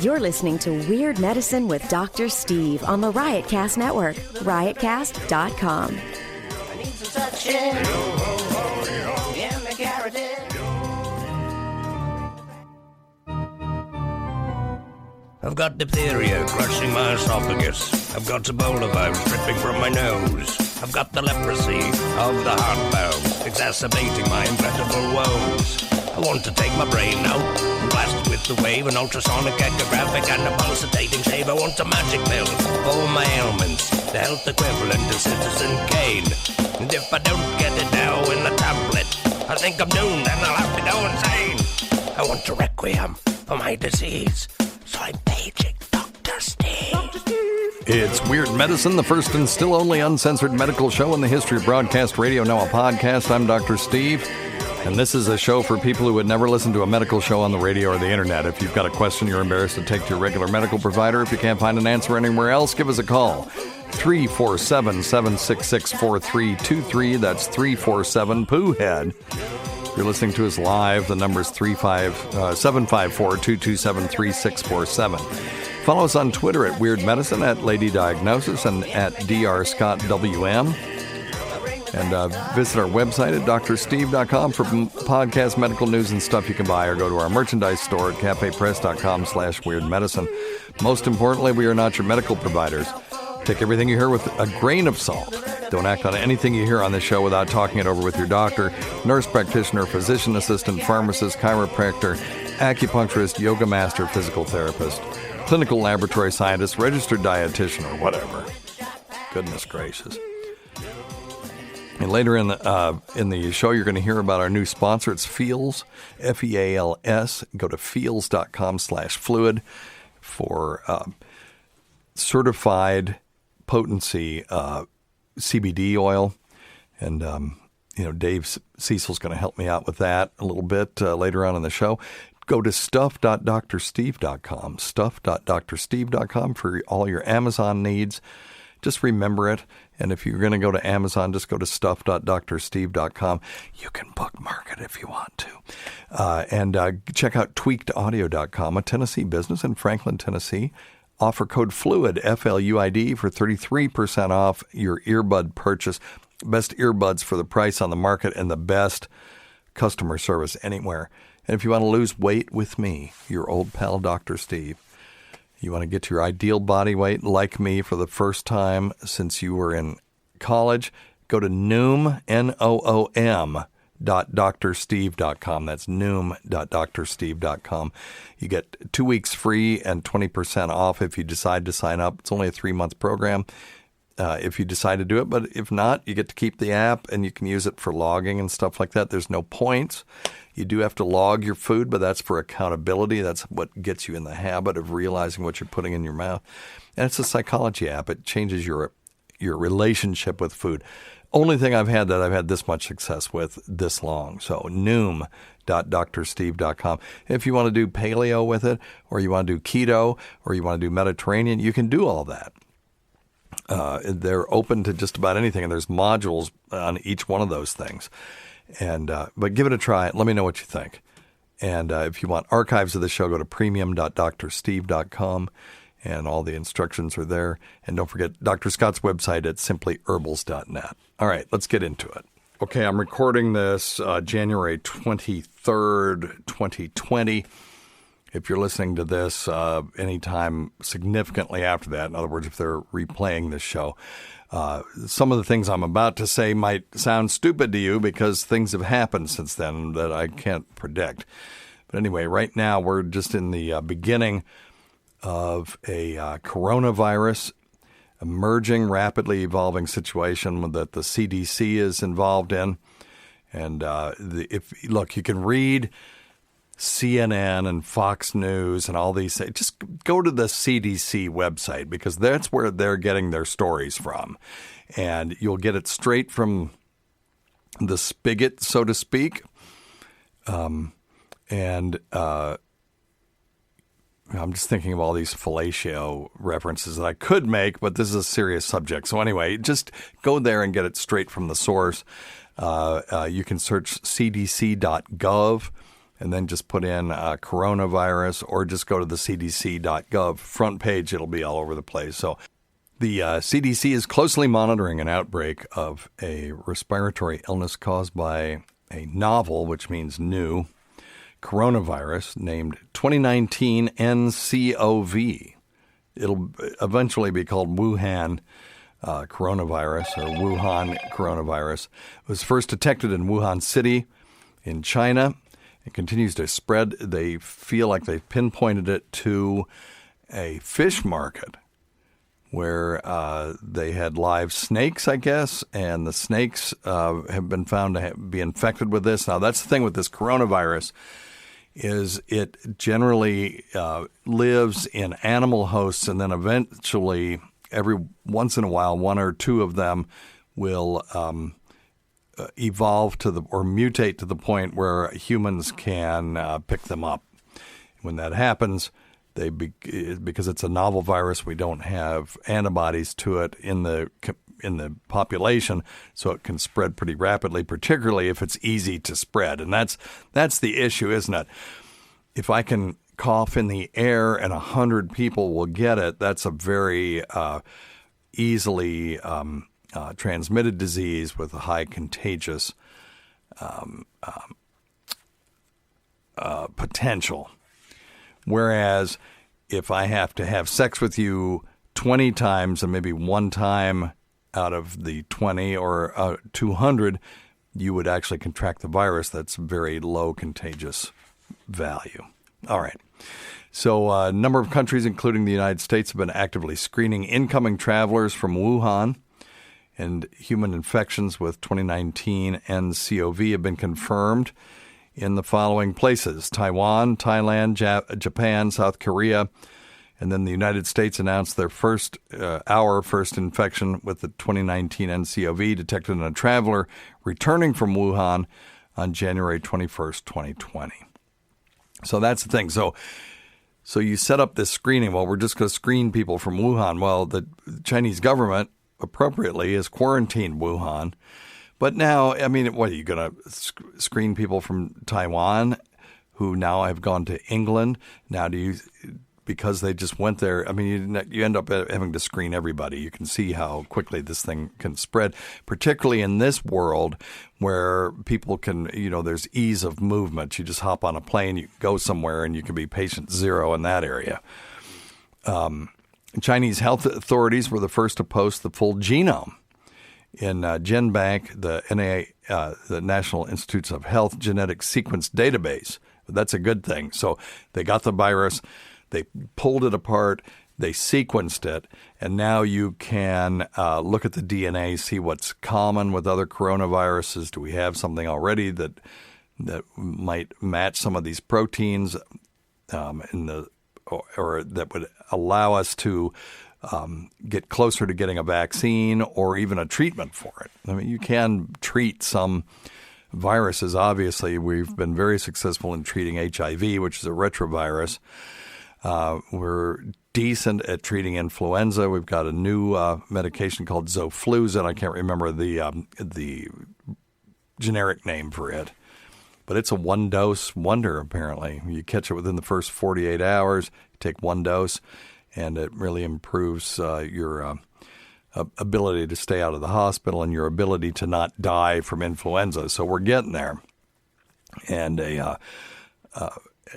You're listening to Weird Medicine with Dr. Steve on the Riotcast Network, riotcast.com. I need some touching in the carotid. I've got diphtheria crushing my esophagus. I've got Ebola virus dripping from my nose. I've got the leprosy of the heart valve, exacerbating my incredible woes. I want to take my brain out and blast it with the wave, an ultrasonic, echographic, and a pulsating shave. I want a magic pill for all my ailments, the health equivalent of Citizen Kane. And if I don't get it now in the tablet, I think I'm doomed and I'll have to go insane. I want a requiem for my disease, so I'm paging Dr. Steve. Dr. Steve. It's Weird Medicine, the first and still only uncensored medical show in the history of broadcast radio, now a podcast. I'm Dr. Steve, and this is a show for people who would never listen to a medical show on the radio or the internet. If you've got a question you're embarrassed to take to your regular medical provider, if you can't find an answer anywhere else, give us a call. 347-766-4323. That's 347-POO-HEAD. If you're listening to us live, the number is 754-227-3647. Follow us on Twitter at Weird Medicine, at Lady Diagnosis, and at DrScottWM. And visit our website at drsteve.com for podcast, medical news, and stuff you can buy, or go to our merchandise store at cafepress.com/weirdmedicine. Most importantly, we are not your medical providers. Take everything you hear with a grain of salt. Don't act on anything you hear on this show without talking it over with your doctor, nurse practitioner, physician assistant, pharmacist, chiropractor, acupuncturist, yoga master, physical therapist, clinical laboratory scientist, registered dietitian, or whatever. Goodness gracious. And later in the show, you're going to hear about our new sponsor. It's Feals, F-E-A-L-S. Go to feals.com/fluid for certified potency CBD oil. And, Dave Cecil's going to help me out with that a little bit later on in the show. Go to stuff.drsteve.com, stuff.drsteve.com for all your Amazon needs. Just remember it. And if you're going to go to Amazon, just go to stuff.drsteve.com. You can bookmark it if you want to. And check out tweakedaudio.com, a Tennessee business in Franklin, Tennessee. Offer code FLUID, F-L-U-I-D, for 33% off your earbud purchase. Best earbuds for the price on the market and the best customer service anywhere. And if you want to lose weight with me, your old pal, Dr. Steve, you want to get to your ideal body weight like me for the first time since you were in college, go to Noom, N-O-O-M, .drsteve.com. That's noom.drsteve.com. You get 2 weeks free and 20% off if you decide to sign up. It's only a 3-month program if you decide to do it. But if not, you get to keep the app and you can use it for logging and stuff like that. There's no points. You do have to log your food, but that's for accountability. That's what gets you in the habit of realizing what you're putting in your mouth. And it's a psychology app. It changes your relationship with food. Only thing I've had that I've had this much success with this long. So noom.drsteve.com. If you want to do paleo with it, or you want to do keto, or you want to do Mediterranean, you can do all that. They're open to just about anything, and there's modules on each one of those things. And but give it a try. Let me know what you think. And if you want archives of the show, go to premium.drsteve.com. And all the instructions are there. And don't forget Dr. Scott's website at simplyherbals.net. All right, let's get into it. Okay, I'm recording this January 23rd, 2020. If you're listening to this anytime significantly after that, in other words, if they're replaying this show, some of the things I'm about to say might sound stupid to you because things have happened since then that I can't predict. But anyway, right now we're just in the beginning of a coronavirus emerging, rapidly evolving situation that the CDC is involved in. And look, you can read CNN and Fox News and all these. Just go to the CDC website because that's where they're getting their stories from. And you'll get it straight from the spigot, so to speak. I'm just thinking of all these fellatio references that I could make, but this is a serious subject. So anyway, just go there and get it straight from the source. You can search cdc.gov and then just put in coronavirus, or just go to the cdc.gov front page. It'll be all over the place. So the CDC is closely monitoring an outbreak of a respiratory illness caused by a novel, which means new, coronavirus named 2019 NCOV. It'll eventually be called Wuhan coronavirus, or Wuhan coronavirus. It was first detected in Wuhan City in China. It continues to spread. They feel like they've pinpointed it to a fish market where they had live snakes, I guess, and the snakes have been found to be infected with this. Now, that's the thing with this coronavirus, is it generally lives in animal hosts, and then eventually, every once in a while, one or two of them will evolve or mutate to the point where humans can pick them up. When that happens, because it's a novel virus, we don't have antibodies to it in the population, so it can spread pretty rapidly, particularly if it's easy to spread. And that's the issue, isn't it? If I can cough in the air and 100 people will get it, that's a very easily transmitted disease with a high contagious potential. Whereas if I have to have sex with you 20 times and maybe one time out of the 20 or 200, you would actually contract the virus. That's very low contagious value. All right. So a number of countries, including the United States, have been actively screening incoming travelers from Wuhan, and human infections with 2019 NCOV have been confirmed in the following places: Taiwan, Thailand, Japan, South Korea, and then the United States announced their first infection with the 2019 NCOV detected in a traveler returning from Wuhan on January 21st, 2020. So that's the thing. So you set up this screening. Well, we're just going to screen people from Wuhan. Well, the Chinese government appropriately has quarantined Wuhan. But now, I mean, what, are you going to screen people from Taiwan who now have gone to England? Now, because they just went there, I mean, you end up having to screen everybody. You can see how quickly this thing can spread, particularly in this world where people can, there's ease of movement. You just hop on a plane, you go somewhere, and you can be patient zero in that area. Chinese health authorities were the first to post the full genome in GenBank, the National Institutes of Health Genetic Sequence Database. That's a good thing. So they got the virus, they pulled it apart, they sequenced it, and now you can look at the DNA, see what's common with other coronaviruses. Do we have something already that might match some of these proteins or that would allow us to get closer to getting a vaccine or even a treatment for it? I mean, you can treat some viruses. Obviously, we've been very successful in treating HIV, which is a retrovirus. We're decent at treating influenza. We've got a new medication called Zofluzin. I can't remember the generic name for it, but it's a one-dose wonder, apparently. You catch it within the first 48 hours, you take one dose, and it really improves your ability to stay out of the hospital and your ability to not die from influenza. So we're getting there. And a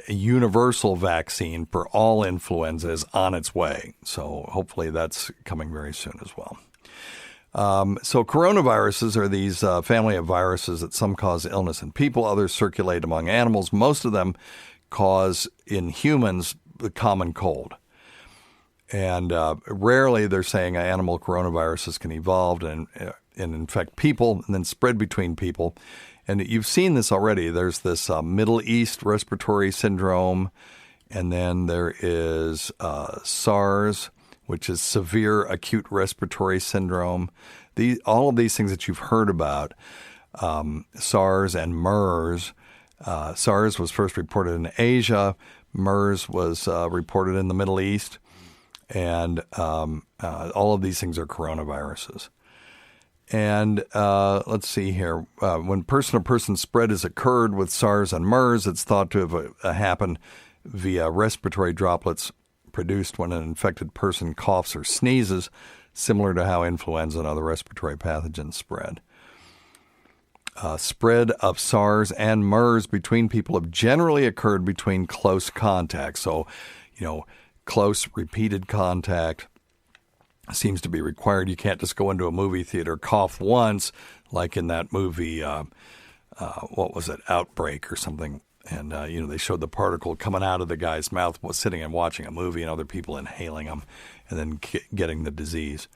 universal vaccine for all influenza is on its way. So hopefully that's coming very soon as well. So coronaviruses are these family of viruses that some cause illness in people, others circulate among animals. Most of them cause in humans the common cold. And rarely they're saying animal coronaviruses can evolve and infect people and then spread between people. And you've seen this already. There's this Middle East respiratory syndrome, and then there is SARS, which is severe acute respiratory syndrome. All of these things that you've heard about, SARS and MERS. SARS was first reported in Asia. MERS was reported in the Middle East. And all of these things are coronaviruses. And let's see here. When person-to-person spread has occurred with SARS and MERS, it's thought to have happened via respiratory droplets produced when an infected person coughs or sneezes, similar to how influenza and other respiratory pathogens spread. Spread of SARS and MERS between people have generally occurred between close contact. So, close, repeated contact seems to be required. You can't just go into a movie theater, cough once, like in that movie, what was it, Outbreak or something. And, they showed the particle coming out of the guy's mouth while sitting and watching a movie and other people inhaling them and then getting the disease.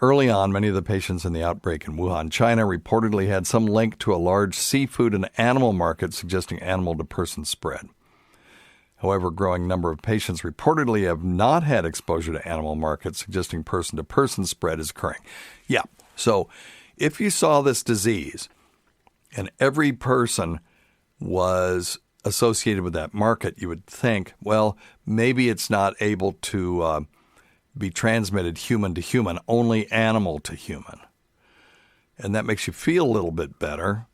Early on, many of the patients in the outbreak in Wuhan, China, reportedly had some link to a large seafood and animal market, suggesting animal-to-person spread. However, a growing number of patients reportedly have not had exposure to animal markets, suggesting person-to-person spread is occurring. Yeah, so if you saw this disease and every person was associated with that market, you would think, well, maybe it's not able to be transmitted human to human, only animal to human. And that makes you feel a little bit better.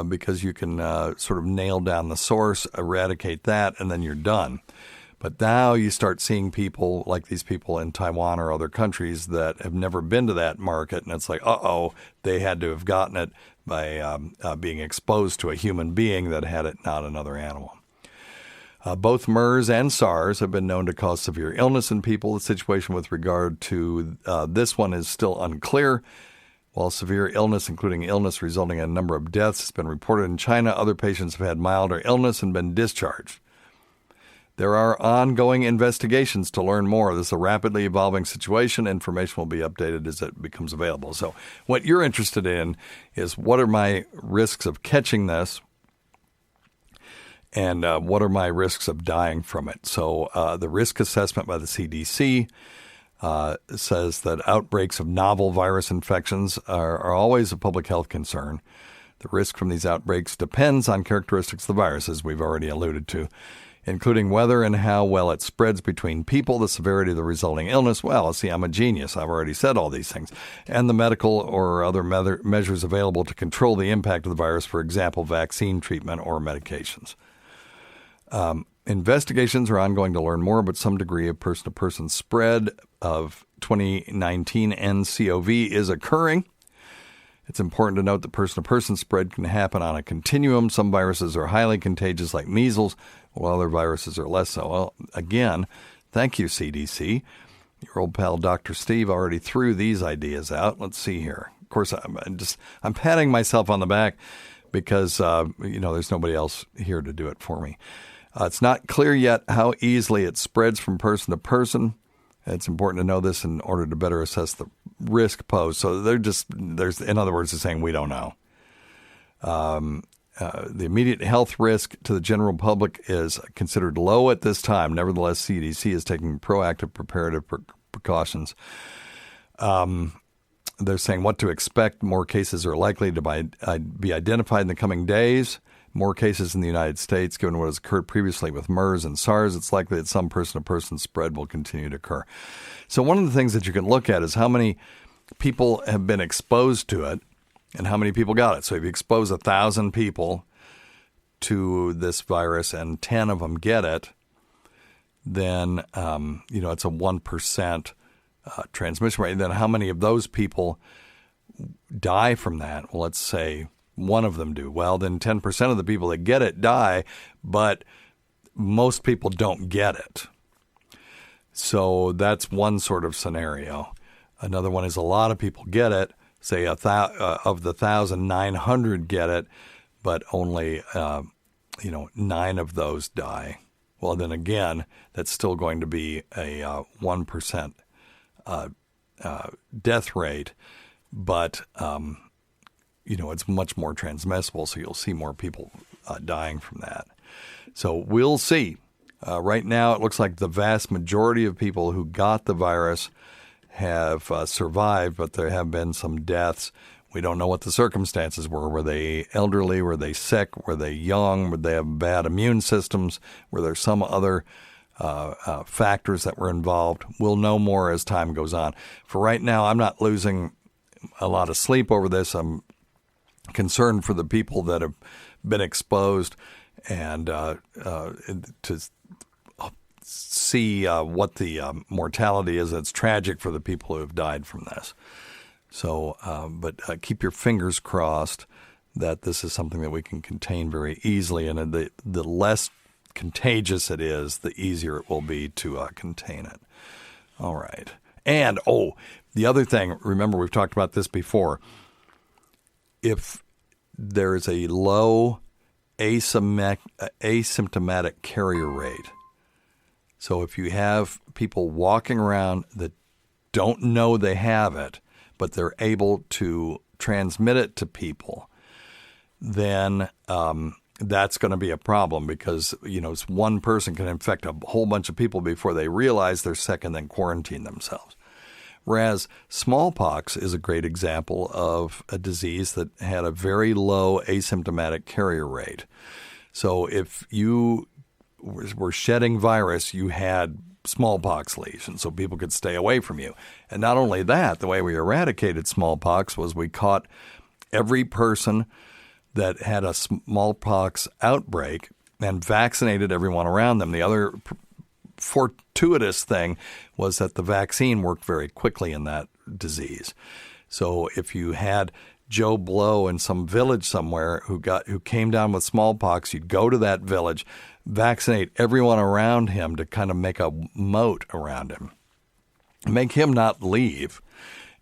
Because you can sort of nail down the source, eradicate that, and then you're done. But now you start seeing people like these people in Taiwan or other countries that have never been to that market, and it's like, they had to have gotten it by being exposed to a human being that had it, not another animal. Both MERS and SARS have been known to cause severe illness in people. The situation with regard to this one is still unclear. While severe illness, including illness resulting in a number of deaths, has been reported in China, other patients have had milder illness and been discharged. There are ongoing investigations to learn more. This is a rapidly evolving situation. Information will be updated as it becomes available. So what you're interested in is what are my risks of catching this and what are my risks of dying from it. So the risk assessment by the CDC says that outbreaks of novel virus infections are always a public health concern. The risk from these outbreaks depends on characteristics of the virus, as we've already alluded to, including whether and how well it spreads between people, the severity of the resulting illness. Well, see, I'm a genius. I've already said all these things. And the medical or other measures available to control the impact of the virus, for example, vaccine treatment or medications. Investigations are ongoing to learn more about some degree of person-to-person spread of 2019 nCoV is occurring. It's important to note that person-to-person spread can happen on a continuum. Some viruses are highly contagious, like measles, while other viruses are less so. Well, again, thank you, CDC. Your old pal Dr. Steve already threw these ideas out. Let's see here. Of course, I'm patting myself on the back because there's nobody else here to do it for me. It's not clear yet how easily it spreads from person to person. It's important to know this in order to better assess the risk posed. So in other words, they're saying we don't know. The immediate health risk to the general public is considered low at this time. Nevertheless, CDC is taking proactive preparative precautions. They're saying what to expect. More cases are likely to be identified in the coming days. More cases in the United States, given what has occurred previously with MERS and SARS. It's likely that some person-to-person spread will continue to occur. So one of the things that you can look at is how many people have been exposed to it and how many people got it. So if you expose 1,000 people to this virus and 10 of them get it, then, it's a 1% transmission rate. And then how many of those people die from that? Well, let's say one of them do. Well, then 10% of the people that get it die, but most people don't get it. So that's one sort of scenario. Another one is a lot of people get it. Say of the 1,900 get it, but only 9 of those die. Well, then again, that's still going to be a 1% death rate, but it's much more transmissible, so you'll see more people dying from that. So we'll see. Right now, it looks like the vast majority of people who got the virus have survived, but there have been some deaths. We don't know what the circumstances were. Were they elderly? Were they sick? Were they young? Would they have bad immune systems? Were there some other factors that were involved? We'll know more as time goes on. For right now, I'm not losing a lot of sleep over this. I'm concerned for the people that have been exposed and to see what the mortality is. It's tragic for the people who have died from this. So, but keep your fingers crossed that this is something that we can contain very easily. And the less contagious it is, the easier it will be to contain it. All right. And, the other thing, remember we've talked about this before. If there is a low asymptomatic carrier rate, so if you have people walking around that don't know they have it, but they're able to transmit it to people, then that's going to be a problem because, one person can infect a whole bunch of people before they realize they're sick and then quarantine themselves. Whereas smallpox is a great example of a disease that had a very low asymptomatic carrier rate. So if you were shedding virus, you had smallpox lesions, so people could stay away from you. And not only that, the way we eradicated smallpox was we caught every person that had a smallpox outbreak and vaccinated everyone around them. The other fortuitous thing was that the vaccine worked very quickly in that disease. So if you had Joe Blow in some village somewhere who came down with smallpox, you'd go to that village, vaccinate everyone around him to kind of make a moat around him, make him not leave,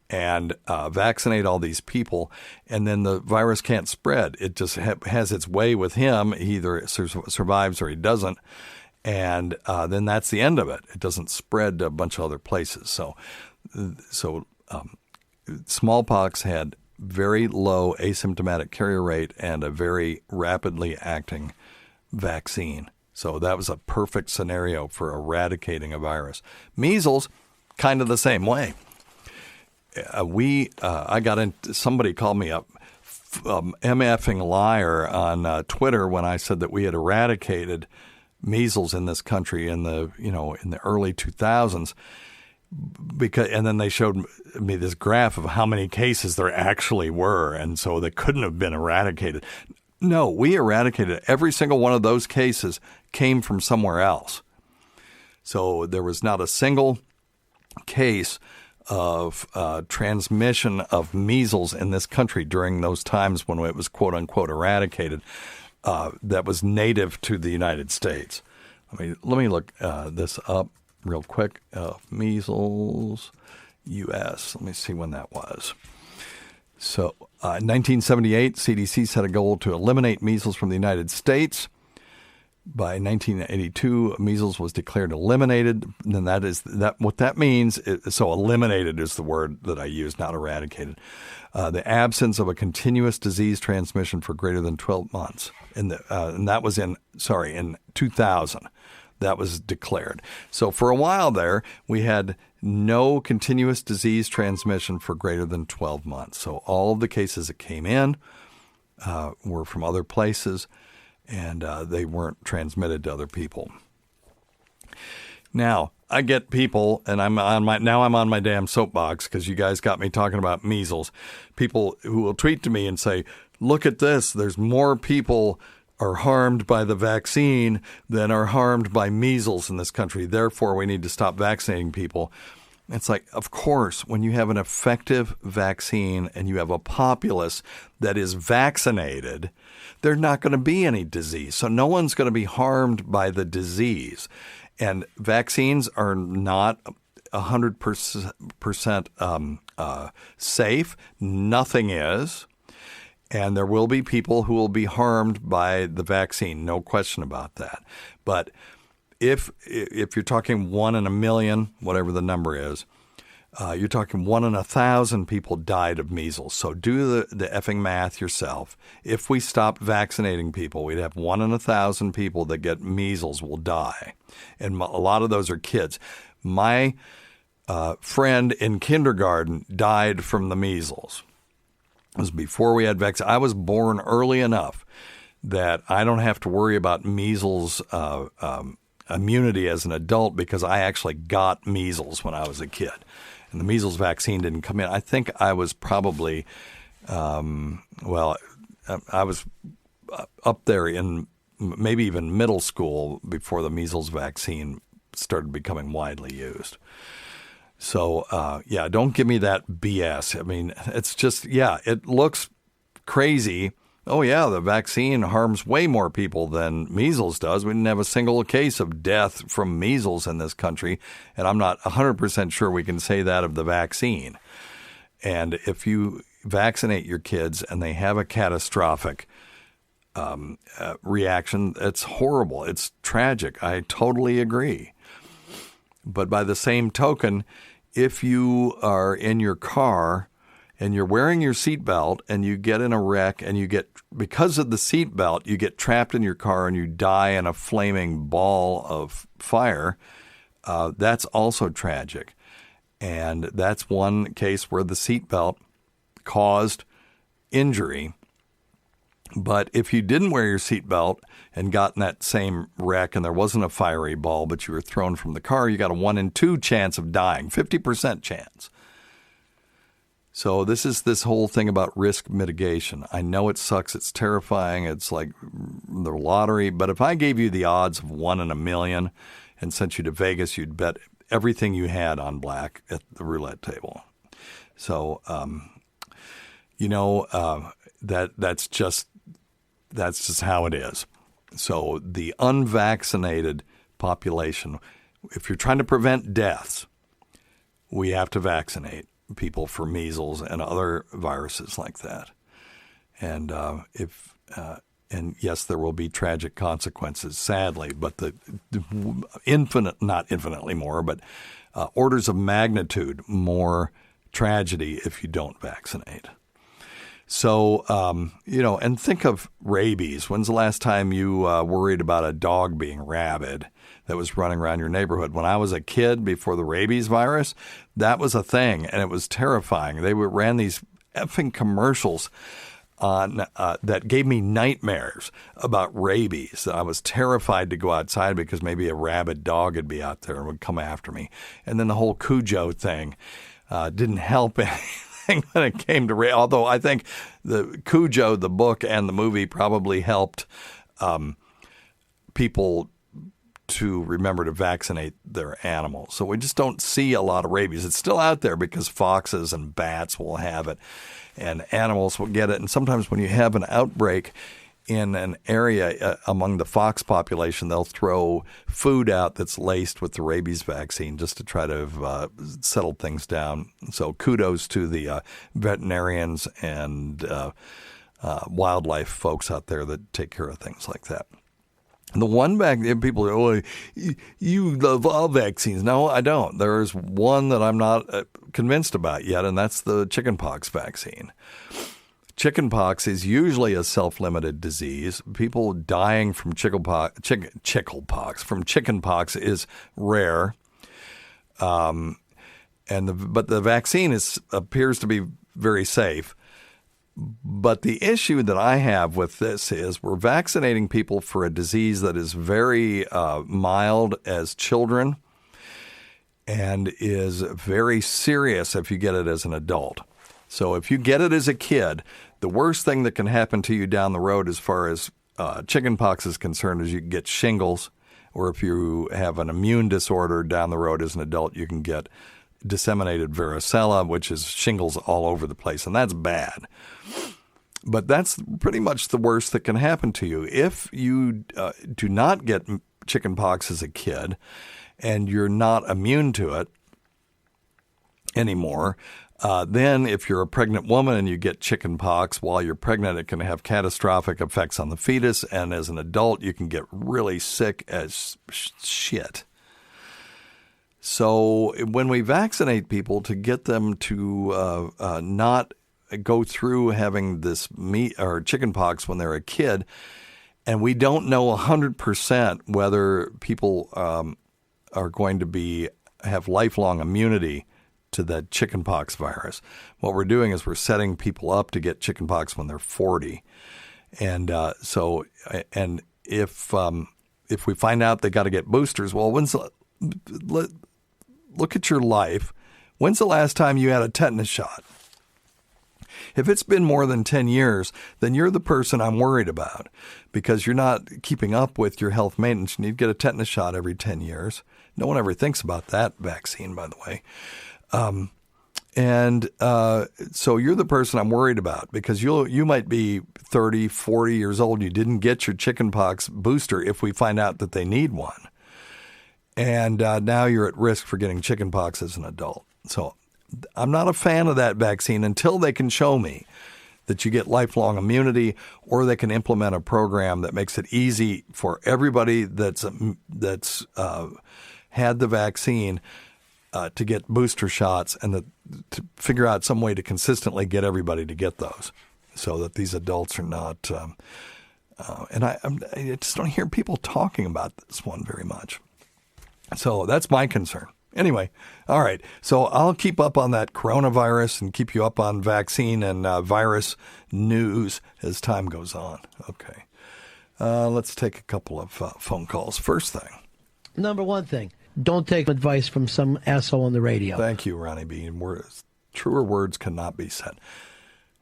and vaccinate all these people, and then the virus can't spread. It just has its way with him. He either survives or he doesn't, and then that's the end of it. It doesn't spread to a bunch of other places. So smallpox had very low asymptomatic carrier rate and a very rapidly acting vaccine. So that was a perfect scenario for eradicating a virus. Measles, kind of the same way. Somebody called me up MFing liar on Twitter when I said that we had eradicated measles in this country in the early 2000s. And then they showed me this graph of how many cases there actually were, and so they couldn't have been eradicated. No, we eradicated every single one of those cases came from somewhere else. So there was not a single case of transmission of measles in this country during those times when it was quote unquote eradicated that was native to the United States. Let me look this up real quick. Measles, U.S. Let me see when that was. So in 1978, CDC set a goal to eliminate measles from the United States. By 1982, measles was declared eliminated. And what that means. So eliminated is the word that I use, not eradicated. The absence of a continuous disease transmission for greater than 12 months. And that was in 2000. That was declared. So for a while there, we had no continuous disease transmission for greater than 12 months. So all of the cases that came in were from other places, and they weren't transmitted to other people. Now, I get people, and I'm on my damn soapbox because you guys got me talking about measles. People who will tweet to me and say, look at this, there's more people are harmed by the vaccine than are harmed by measles in this country. Therefore, we need to stop vaccinating people. It's like, of course, when you have an effective vaccine and you have a populace that is vaccinated, there's not going to be any disease. So no one's going to be harmed by the disease. And vaccines are not 100% safe. Nothing is. And there will be people who will be harmed by the vaccine, no question about that. But if you're talking 1 in a million, whatever the number is, you're talking 1 in 1,000 people died of measles. So do the effing math yourself. If we stop vaccinating people, we'd have 1 in 1,000 people that get measles will die. And a lot of those are kids. My friend in kindergarten died from the measles. It was before we had vaccines. I was born early enough that I don't have to worry about measles immunity as an adult because I actually got measles when I was a kid. and the measles vaccine didn't come in. I think I was probably, I was up there in maybe even middle school before the measles vaccine started becoming widely used. So, don't give me that BS. I mean, it's just, it looks crazy. Oh, yeah, the vaccine harms way more people than measles does. We didn't have a single case of death from measles in this country, and I'm not 100% sure we can say that of the vaccine. And if you vaccinate your kids and they have a catastrophic reaction, it's horrible. It's tragic. I totally agree. But by the same token, if you are in your car and you're wearing your seatbelt and you get in a wreck and because of the seatbelt, you get trapped in your car and you die in a flaming ball of fire, that's also tragic. And that's one case where the seatbelt caused injury. But if you didn't wear your seatbelt and got in that same wreck and there wasn't a fiery ball, but you were thrown from the car, you got a 1 in 2 chance of dying, 50% chance. So this is this whole thing about risk mitigation. I know it sucks. It's terrifying. It's like the lottery. But if I gave you the odds of 1 in a million and sent you to Vegas, you'd bet everything you had on black at the roulette table. So, that's just how it is. So the unvaccinated population, if you're trying to prevent deaths, we have to vaccinate people for measles and other viruses like that. And and yes, there will be tragic consequences, sadly, but not infinitely more, but orders of magnitude more tragedy if you don't vaccinate. So, and think of rabies. When's the last time you worried about a dog being rabid that was running around your neighborhood? When I was a kid, before the rabies virus, that was a thing, and it was terrifying. They ran these effing commercials on that gave me nightmares about rabies. I was terrified to go outside because maybe a rabid dog would be out there and would come after me. And then the whole Cujo thing didn't help anything when it came to rabies. Although I think the Cujo, the book and the movie probably helped people to remember to vaccinate their animals. So we just don't see a lot of rabies. It's still out there because foxes and bats will have it and animals will get it. And sometimes when you have an outbreak in an area among the fox population, they'll throw food out that's laced with the rabies vaccine just to try to settle things down. So kudos to the veterinarians and wildlife folks out there that take care of things like that. The one people are, you love all vaccines. No, I don't. There's one that I'm not convinced about yet, and that's the chickenpox vaccine. Chickenpox is usually a self-limited disease. People dying from chickenpox is rare. But the vaccine appears to be very safe. But the issue that I have with this is we're vaccinating people for a disease that is very mild as children and is very serious if you get it as an adult. So if you get it as a kid, the worst thing that can happen to you down the road as far as chickenpox is concerned is you can get shingles, or if you have an immune disorder down the road as an adult, you can get disseminated varicella, which is shingles all over the place, and that's bad. But that's pretty much the worst that can happen to you. If you do not get chickenpox as a kid and you're not immune to it anymore, then if you're a pregnant woman and you get chickenpox while you're pregnant, it can have catastrophic effects on the fetus, and as an adult, you can get really sick as shit. So when we vaccinate people to get them to not go through having this chickenpox when they're a kid, and we don't know 100% whether people are going to have lifelong immunity to the chickenpox virus. What we're doing is we're setting people up to get chickenpox when they're 40, and if we find out they got to get boosters, well, look at your life. When's the last time you had a tetanus shot? If it's been more than 10 years, then you're the person I'm worried about because you're not keeping up with your health maintenance. You need to get a tetanus shot every 10 years. No one ever thinks about that vaccine, by the way. So you're the person I'm worried about because you might be 30, 40 years old. You didn't get your chickenpox booster if we find out that they need one. And now you're at risk for getting chickenpox as an adult. So I'm not a fan of that vaccine until they can show me that you get lifelong immunity or they can implement a program that makes it easy for everybody that's had the vaccine to get booster shots and to figure out some way to consistently get everybody to get those so that these adults are not I just don't hear people talking about this one very much. So that's my concern. Anyway, all right. So I'll keep up on that coronavirus and keep you up on vaccine and virus news as time goes on. Okay. Let's take a couple of phone calls. First thing. Number one thing, don't take advice from some asshole on the radio. Thank you, Ronnie B. Truer words cannot be said.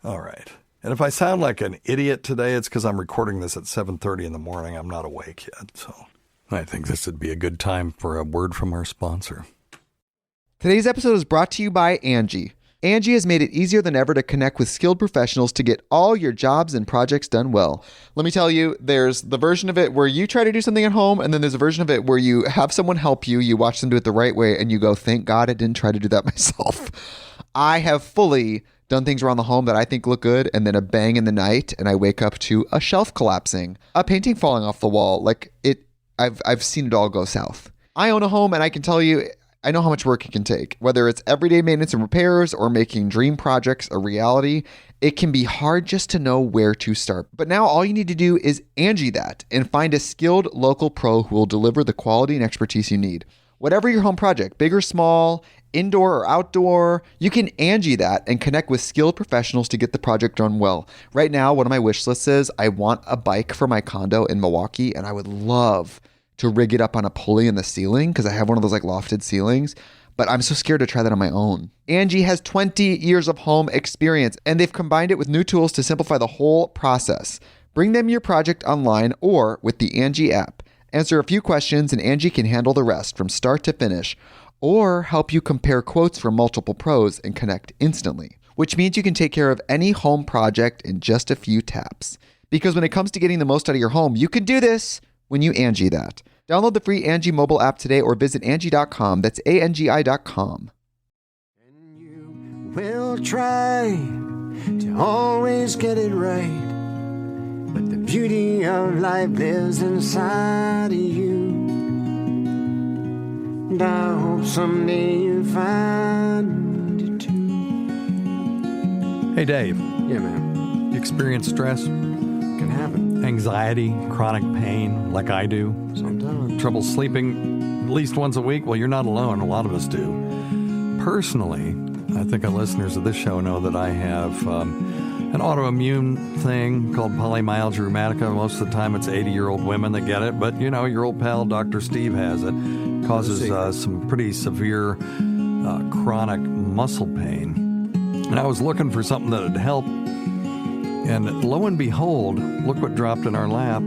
All right. And if I sound like an idiot today, it's because I'm recording this at 7:30 in the morning. I'm not awake yet. So I think this would be a good time for a word from our sponsor. Today's episode is brought to you by Angie. Angie has made it easier than ever to connect with skilled professionals to get all your jobs and projects done well. Let me tell you, there's the version of it where you try to do something at home, and then there's a version of it where you have someone help you, you watch them do it the right way, and you go, thank God I didn't try to do that myself. I have fully done things around the home that I think look good, and then a bang in the night, and I wake up to a shelf collapsing, a painting falling off the wall. I've seen it all go south. I own a home, and I can tell you, I know how much work it can take. Whether it's everyday maintenance and repairs or making dream projects a reality, it can be hard just to know where to start. But now all you need to do is Angie that and find a skilled local pro who will deliver the quality and expertise you need. Whatever your home project, big or small, indoor or outdoor, you can Angie that and connect with skilled professionals to get the project done well. Right now, one of my wish lists is I want a bike for my condo in Milwaukee, and I would love to rig it up on a pulley in the ceiling because I have one of those like lofted ceilings, but I'm so scared to try that on my own. Angie has 20 years of home experience, and they've combined it with new tools to simplify the whole process. Bring them your project online or with the Angie app. Answer a few questions and Angie can handle the rest from start to finish, or help you compare quotes from multiple pros and connect instantly, which means you can take care of any home project in just a few taps. Because when it comes to getting the most out of your home, you can do this when you Angie that. Download the free Angie mobile app today or visit Angie.com. That's ANGI.com. And you will try to always get it right, but the beauty of life lives inside of you. And I hope someday you find it too. Hey, Dave. Yeah, man. You experience stress? Can happen. Anxiety, chronic pain, like I do. Sometimes. Trouble sleeping at least once a week? Well, you're not alone. A lot of us do. Personally, I think our listeners of this show know that I have an autoimmune thing called polymyalgia rheumatica. Most of the time it's 80-year-old women that get it, but, you know, your old pal Dr. Steve has it. Causes some pretty severe chronic muscle pain. And I was looking for something that would help. And lo and behold, look what dropped in our lap.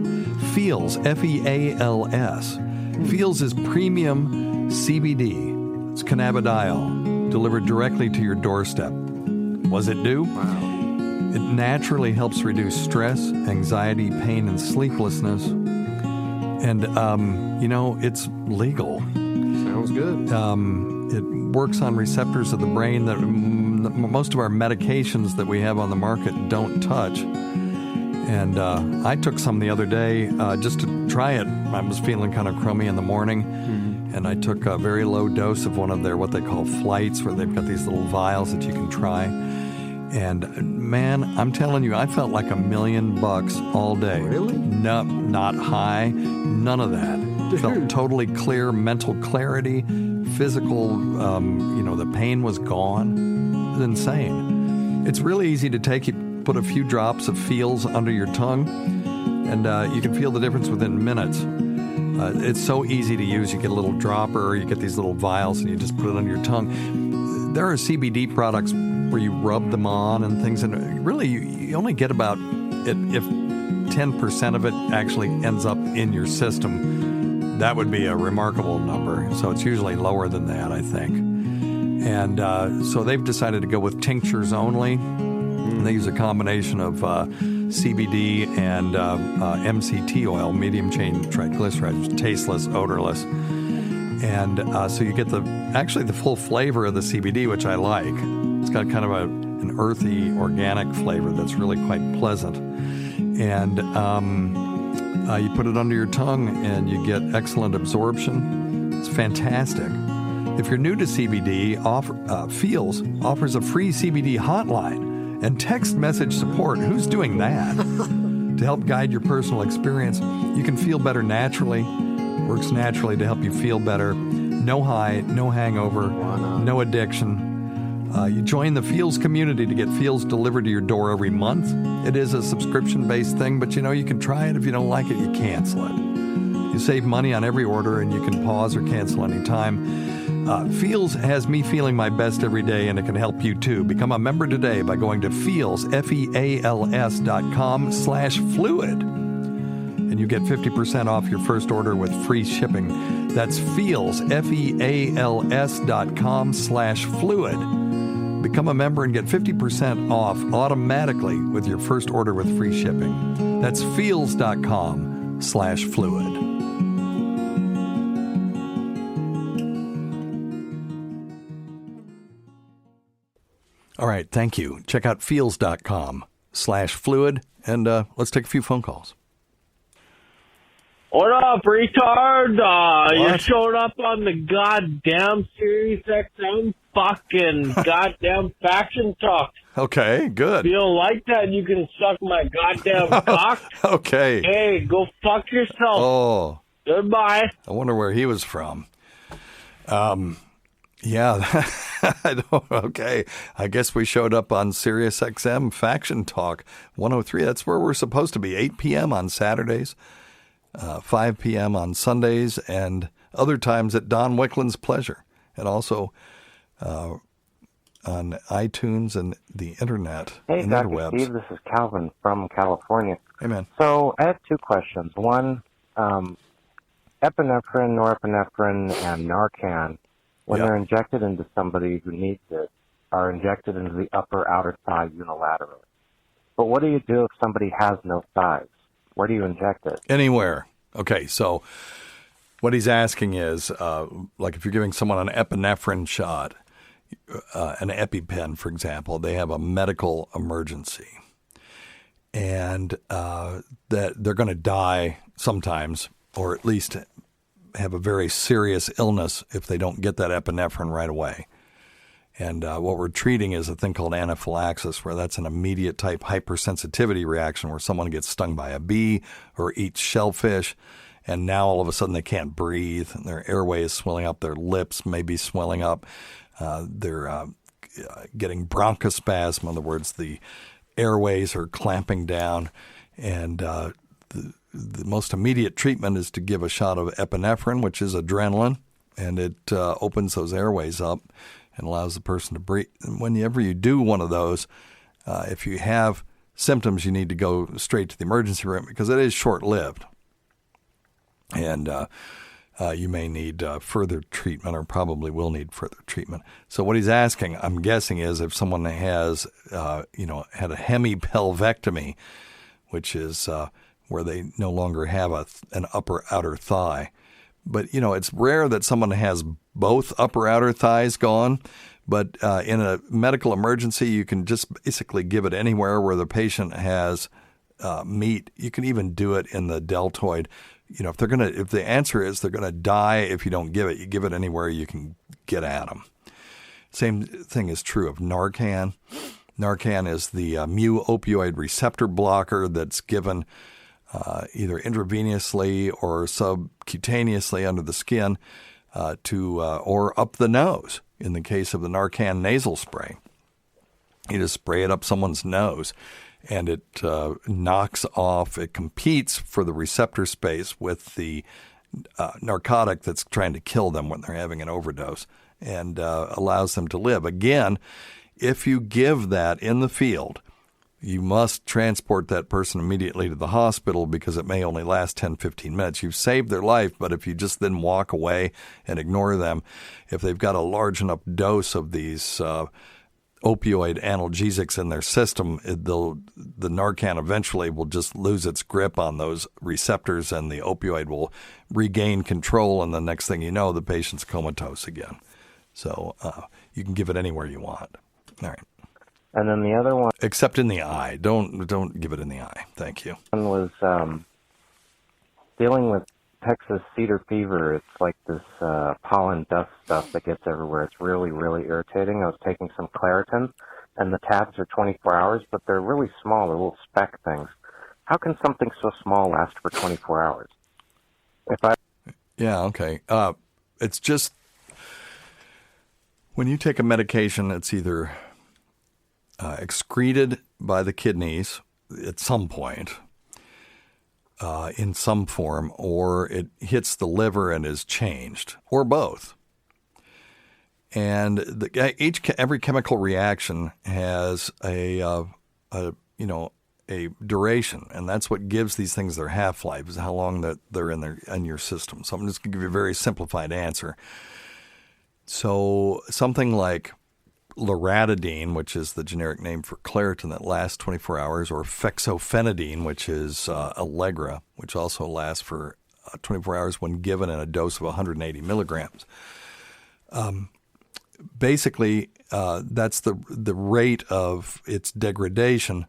Feals, F-E-A-L-S. Feals is premium CBD. It's cannabidiol, delivered directly to your doorstep. Was it due? Wow. It naturally helps reduce stress, anxiety, pain, and sleeplessness. And, you know, it's legal. Sounds good. It works on receptors of the brain that most of our medications that we have on the market don't touch. And I took some the other day just to try it. I was feeling kind of crummy in the morning. And I took a very low dose of one of their what they call flights, where they've got these little vials that you can try. And man, I'm telling you, I felt like $1 million all day. Really? No, not high, none of that. Felt totally clear, mental clarity, physical, the pain was gone. It was insane. It's really easy to take. You put a few drops of Feals under your tongue, and you can feel the difference within minutes. It's so easy to use. You get a little dropper, or you get these little vials, and you just put it under your tongue. there are CBD products where you rub them on and things, and really you only get about it if 10% of it actually ends up in your system. That would be a remarkable number. So it's usually lower than that, I think. And so they've decided to go with tinctures only. And they use a combination of CBD and MCT oil, medium chain triglycerides, tasteless, odorless. And so you get the full flavor of the CBD, which I like. It's got kind of an earthy, organic flavor that's really quite pleasant. And you put it under your tongue and you get excellent absorption. It's fantastic. If you're new to CBD, Feels offers a free CBD hotline and text message support. Who's doing that? To help guide your personal experience. You can feel better naturally. Works naturally to help you feel better. No high, no hangover, no addiction. You join the Feels community to get Feels delivered to your door every month. It is a subscription-based thing, but you can try it. If you don't like it, you cancel it. You save money on every order, and you can pause or cancel anytime. Feels has me feeling my best every day, and it can help you too. Become a member today by going to Feals, FEALS.com/fluid. And you get 50% off your first order with free shipping. That's Feals, FEALS.com/fluid. Become a member and get 50% off automatically with your first order with free shipping. That's Feals.com/fluid. All right, thank you. Check out Feals.com/fluid, and let's take a few phone calls. What up, retard? You showed up on the goddamn Sirius XM fucking goddamn faction talk. Okay, good. If you don't like that, you can suck my goddamn cock. Okay. Hey, go fuck yourself. Oh. Goodbye. I wonder where he was from. Yeah. Okay. I guess we showed up on Sirius XM Faction Talk 103. That's where we're supposed to be. 8 p.m. on Saturdays. 5 p.m. on Sundays, and other times at Don Wickland's pleasure, and also on iTunes and the internet. Hey, and Dr. interwebs. Steve, this is Calvin from California. Hey, man. So I have two questions. One, epinephrine, norepinephrine, and Narcan, when they're injected into somebody who needs it, are injected into the upper outer thigh unilaterally. But what do you do if somebody has no thighs? Where do you inject it? Anywhere. Okay, so what he's asking is, like if you're giving someone an epinephrine shot, an EpiPen, for example, they have a medical emergency. And that they're going to die sometimes, or at least have a very serious illness if they don't get that epinephrine right away. And what we're treating is a thing called anaphylaxis, where that's an immediate type hypersensitivity reaction where someone gets stung by a bee or eats shellfish, and now all of a sudden they can't breathe, and their airway is swelling up, their lips may be swelling up, they're getting bronchospasm. In other words, the airways are clamping down, and the most immediate treatment is to give a shot of epinephrine, which is adrenaline, and it opens those airways up and allows the person to breathe. And whenever you do one of those, if you have symptoms, you need to go straight to the emergency room because it is short-lived. And you may need further treatment, or probably will need further treatment. So what he's asking, I'm guessing, is if someone has, had a hemipelvectomy, which is where they no longer have an upper outer thigh. But, it's rare that someone has both upper outer thighs gone. But in a medical emergency, you can just basically give it anywhere where the patient has meat. You can even do it in the deltoid. If the answer is they're gonna die if you don't give it, you give it anywhere you can get at them. Same thing is true of Narcan. Narcan is the mu opioid receptor blocker that's given either intravenously or subcutaneously under the skin or up the nose. In the case of the Narcan nasal spray, you just spray it up someone's nose, and it knocks off, it competes for the receptor space with the narcotic that's trying to kill them when they're having an overdose, and allows them to live. Again, if you give that in the field, you must transport that person immediately to the hospital because it may only last 10, 15 minutes. You've saved their life, but if you just then walk away and ignore them, if they've got a large enough dose of these opioid analgesics in their system, the Narcan eventually will just lose its grip on those receptors and the opioid will regain control, and the next thing you know, the patient's comatose again. So you can give it anywhere you want. All right. And then the other one, except in the eye. Don't give it in the eye. Thank you. One was dealing with Texas cedar fever. It's like this pollen dust stuff that gets everywhere. It's really, really irritating. I was taking some Claritin, and the tabs are 24 hours, but they're really small. They're little speck things. How can something so small last for 24 hours? Yeah, okay. It's just when you take a medication, it's either excreted by the kidneys at some point in some form, or it hits the liver and is changed, or both. And every chemical reaction has a duration, and that's what gives these things their half-life, is how long that they're in your system. So I'm just going to give you a very simplified answer. So something like loratadine, which is the generic name for Claritin, that lasts 24 hours, or fexofenadine, which is Allegra, which also lasts for 24 hours when given in a dose of 180 milligrams. Basically, that's the rate of its degradation.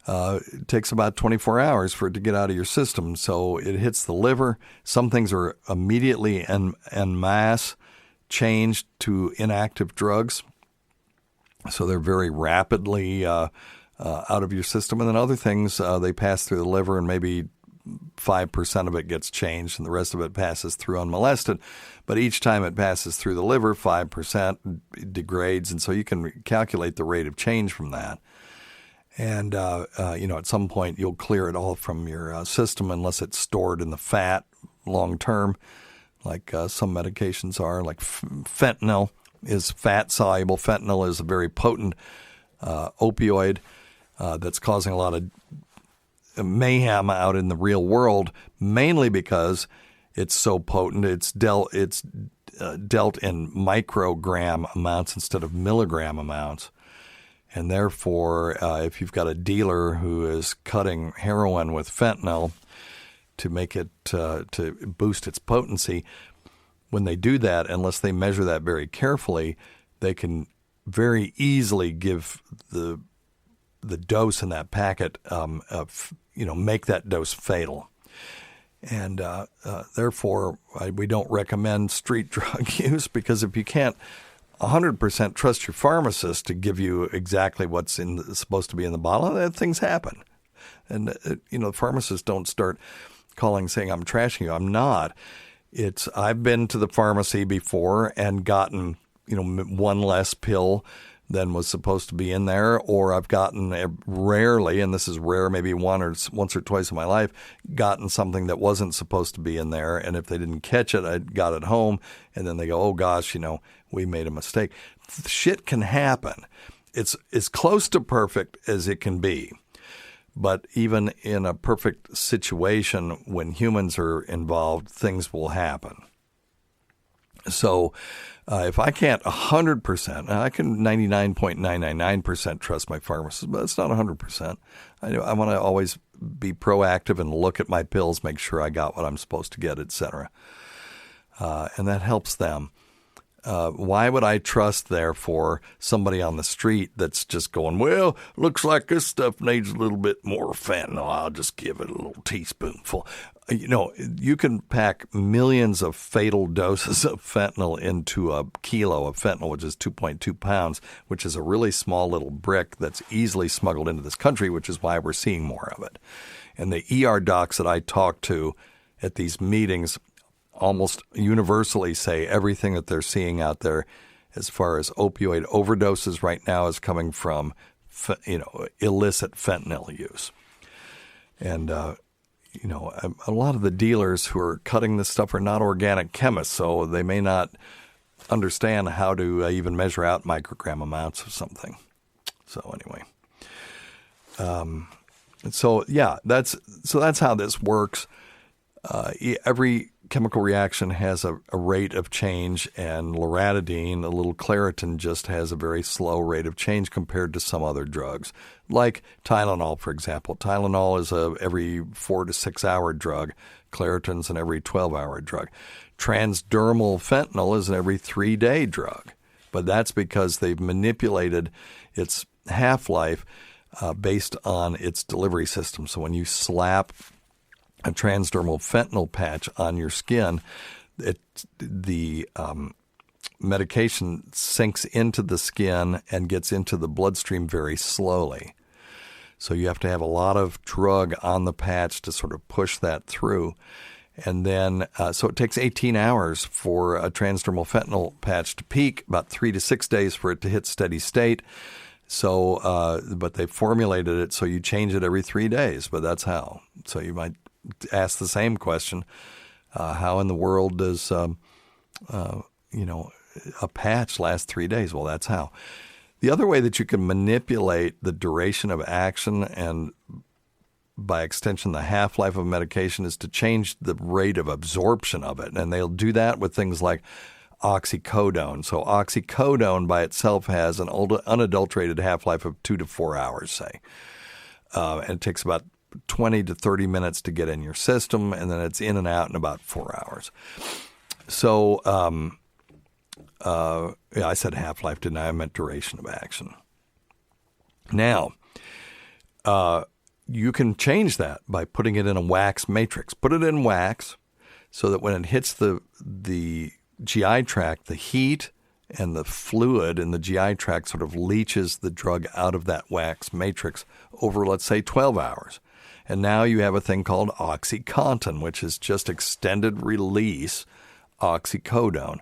It takes about 24 hours for it to get out of your system. So it hits the liver. Some things are immediately en masse changed to inactive drugs. So they're very rapidly out of your system. And then other things, they pass through the liver, and maybe 5% of it gets changed and the rest of it passes through unmolested. But each time it passes through the liver, 5% degrades. And so you can calculate the rate of change from that. And, at some point you'll clear it all from your system unless it's stored in the fat long term, like some medications are, like fentanyl is fat soluble. Fentanyl is a very potent opioid that's causing a lot of mayhem out in the real world, mainly because it's so potent. It's dealt in microgram amounts instead of milligram amounts. And therefore, if you've got a dealer who is cutting heroin with fentanyl to make it to boost its potency, when they do that, unless they measure that very carefully, they can very easily give the dose in that packet, make that dose fatal. And therefore, we don't recommend street drug use, because if you can't 100% trust your pharmacist to give you exactly what's supposed to be in the bottle, things happen. And, pharmacists don't start calling saying, I'm trashing you. I'm not. I've been to the pharmacy before and gotten, one less pill than was supposed to be in there, or I've gotten rarely, and this is rare, maybe once or twice in my life, gotten something that wasn't supposed to be in there. And if they didn't catch it, I got it home, and then they go, oh gosh, we made a mistake. Shit can happen. It's as close to perfect as it can be. But even in a perfect situation, when humans are involved, things will happen. So if I can't 100%, I can 99.999% trust my pharmacist, but it's not 100%. I want to always be proactive and look at my pills, make sure I got what I'm supposed to get, etc. And that helps them. Why would I trust, therefore, somebody on the street that's just going, well, looks like this stuff needs a little bit more fentanyl. I'll just give it a little teaspoonful. You can pack millions of fatal doses of fentanyl into a kilo of fentanyl, which is 2.2 pounds, which is a really small little brick that's easily smuggled into this country, which is why we're seeing more of it. And the ER docs that I talk to at these meetings almost universally say everything that they're seeing out there as far as opioid overdoses right now is coming from, illicit fentanyl use. And, a lot of the dealers who are cutting this stuff are not organic chemists, so they may not understand how to even measure out microgram amounts of something. So anyway, that's how this works. Every chemical reaction has a rate of change, and loratadine, a little Claritin, just has a very slow rate of change compared to some other drugs, like Tylenol, for example. Tylenol is a every 4 to 6 hour drug. Claritin's an every 12-hour drug. Transdermal fentanyl is an every 3-day drug, but that's because they've manipulated its half-life based on its delivery system. So when you slap a transdermal fentanyl patch on your skin, the medication sinks into the skin and gets into the bloodstream very slowly. So you have to have a lot of drug on the patch to sort of push that through. And then, so it takes 18 hours for a transdermal fentanyl patch to peak, about 3 to 6 days for it to hit steady state. So, but they formulated it so you change it every 3 days, but that's how. So you might ask the same question: how in the world does a patch last 3 days? Well, that's how. The other way that you can manipulate the duration of action and, by extension, the half-life of medication is to change the rate of absorption of it, and they'll do that with things like oxycodone. So oxycodone by itself has an unadulterated half-life of 2 to 4 hours, say, and it takes about 20 to 30 minutes to get in your system, and then it's in and out in about 4 hours. So, I said half-life, didn't I? I meant duration of action. Now, you can change that by putting it in a wax matrix. Put it in wax so that when it hits the GI tract, the heat and the fluid in the GI tract sort of leaches the drug out of that wax matrix over, let's say, 12 hours. And now you have a thing called OxyContin, which is just extended release oxycodone.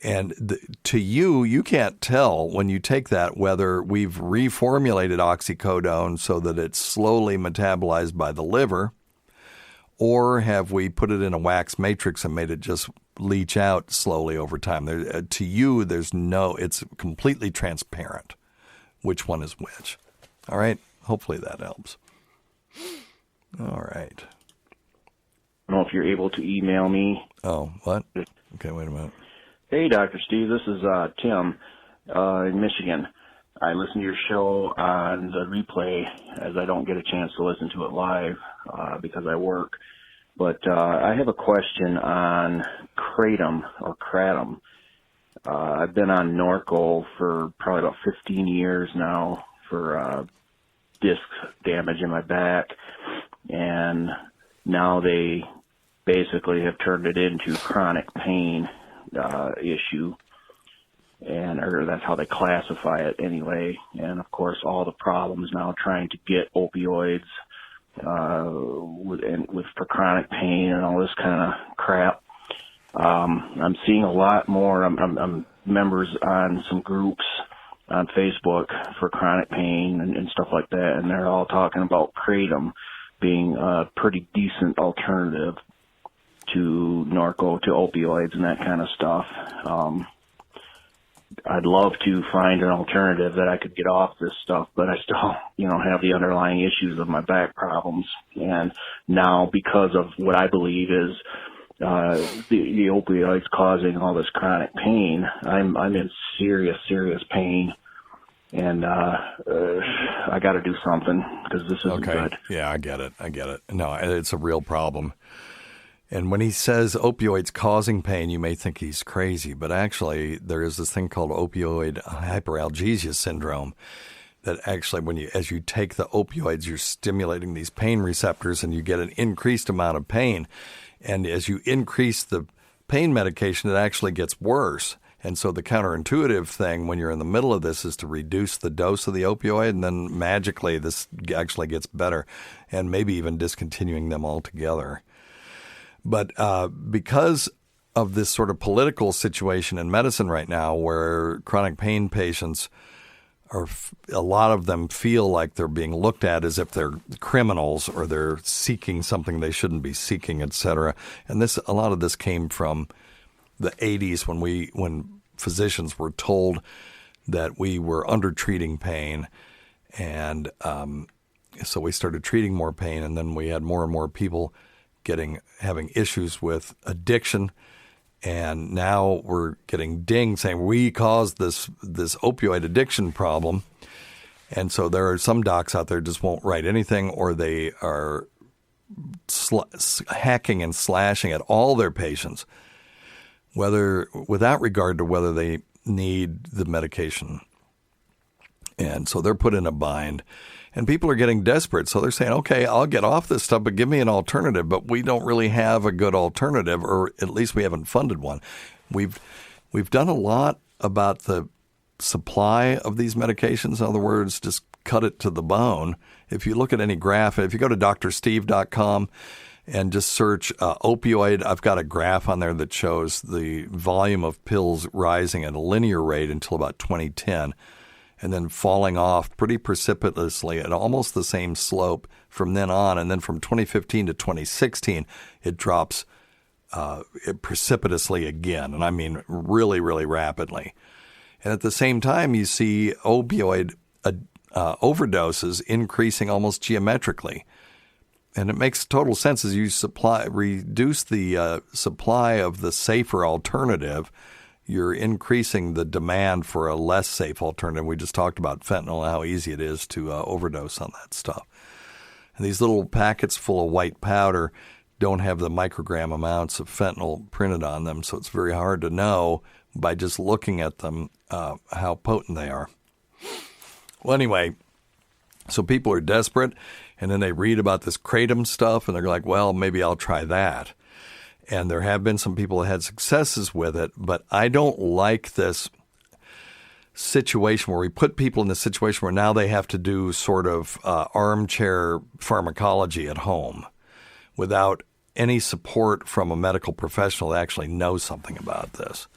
And to you can't tell when you take that whether we've reformulated oxycodone so that it's slowly metabolized by the liver, or have we put it in a wax matrix and made it just leach out slowly over time. To you, it's completely transparent which one is which. All right? Hopefully that helps. All right. I don't know if you're able to email me. Oh, what? Okay, wait a minute. Hey, Dr. Steve, this is Tim in Michigan. I listen to your show on the replay as I don't get a chance to listen to it live because I work. But I have a question on kratom or kratom. I've been on Norco for probably about 15 years now for disc damage in my back, and now they basically have turned it into chronic pain issue, or that's how they classify it anyway. And of course, all the problems now trying to get opioids for chronic pain and all this kind of crap. I'm seeing a lot more. I'm members on some groups on Facebook for chronic pain and stuff like that, and they're all talking about kratom being a pretty decent alternative to Norco, to opioids and that kind of stuff. I'd love to find an alternative that I could get off this stuff, but I still, have the underlying issues of my back problems. And now, because of what I believe is the opioids causing all this chronic pain, I'm in serious pain. And I got to do something because this isn't good. Yeah, I get it. No, it's a real problem. And when he says opioids causing pain, you may think he's crazy, but actually there is this thing called opioid hyperalgesia syndrome that actually as you take the opioids, you're stimulating these pain receptors and you get an increased amount of pain. And as you increase the pain medication, it actually gets worse. And so the counterintuitive thing when you're in the middle of this is to reduce the dose of the opioid, and then magically this actually gets better, and maybe even discontinuing them altogether. But because of this sort of political situation in medicine right now where chronic pain patients a lot of them feel like they're being looked at as if they're criminals or they're seeking something they shouldn't be seeking, etc. And a lot of this came from the 80s when physicians were told that we were under-treating pain, and so we started treating more pain, and then we had more and more people having issues with addiction. And now we're getting dinged saying we caused this opioid addiction problem. And so there are some docs out there just won't write anything, or they are hacking and slashing at all their patients, without regard to whether they need the medication. And so they're put in a bind. And people are getting desperate, so they're saying, okay, I'll get off this stuff, but give me an alternative. But we don't really have a good alternative, or at least we haven't funded one. We've done a lot about the supply of these medications. In other words, just cut it to the bone. If you look at any graph, if you go to drsteve.com and just search opioid, I've got a graph on there that shows the volume of pills rising at a linear rate until about 2010. And then falling off pretty precipitously at almost the same slope from then on. And then from 2015 to 2016, it drops precipitously again. And I mean really, really rapidly. And at the same time, you see opioid overdoses increasing almost geometrically. And it makes total sense as you reduce the supply of the safer alternative. You're increasing the demand for a less safe alternative. We just talked about fentanyl, how easy it is to overdose on that stuff. And these little packets full of white powder don't have the microgram amounts of fentanyl printed on them, so it's very hard to know by just looking at them how potent they are. Well, anyway, so people are desperate, and then they read about this kratom stuff, and they're like, well, maybe I'll try that. And there have been some people that had successes with it, but I don't like this situation where we put people in the situation where now they have to do sort of armchair pharmacology at home without any support from a medical professional that actually knows something about this.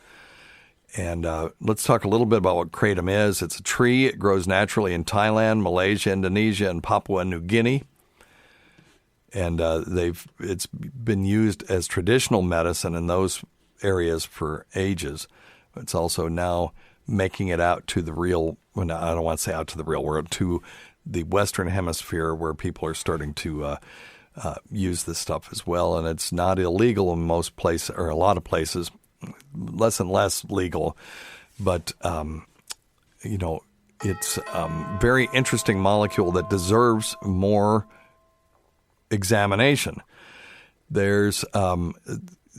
And let's talk a little bit about what kratom is. It's a tree. It grows naturally in Thailand, Malaysia, Indonesia, and Papua New Guinea. And it's been used as traditional medicine in those areas for ages. It's also now making it out to the real, well, I don't want to say out to the real world, to the Western Hemisphere where people are starting to use this stuff as well. And it's not illegal in most places, or a lot of places, less and less legal. But, it's a very interesting molecule that deserves more examination. There's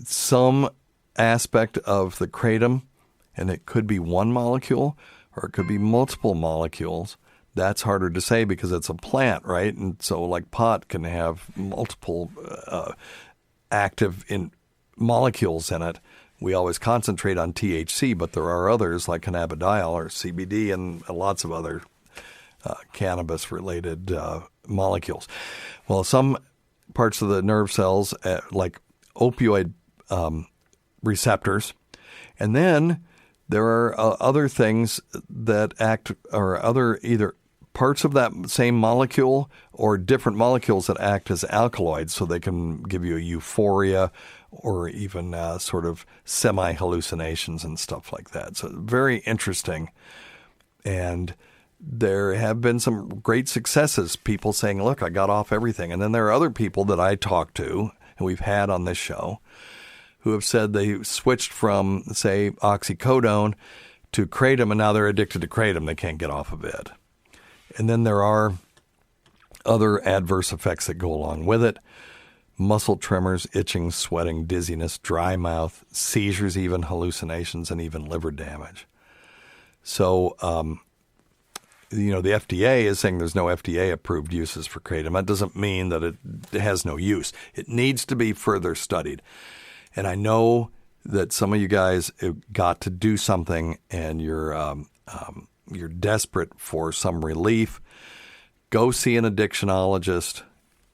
some aspect of the kratom, and it could be one molecule or it could be multiple molecules. That's harder to say because it's a plant, right? And so like pot can have multiple active molecules in it. We always concentrate on THC, but there are others like cannabidiol or CBD and lots of other cannabis-related molecules. Well, some parts of the nerve cells, like opioid receptors, and then there are other things that act, or other either parts of that same molecule or different molecules that act as alkaloids, so they can give you a euphoria or even sort of semi-hallucinations and stuff like that. So very interesting. And there have been some great successes, people saying, look, I got off everything. And then there are other people that I talk to, and we've had on this show, who have said they switched from, say, oxycodone to kratom, and now they're addicted to kratom. They can't get off of it. And then there are other adverse effects that go along with it. Muscle tremors, itching, sweating, dizziness, dry mouth, seizures, even hallucinations, and even liver damage. So, the FDA is saying there's no FDA-approved uses for kratom. That doesn't mean that it has no use. It needs to be further studied. And I know that some of you guys have got to do something, and you're desperate for some relief. Go see an addictionologist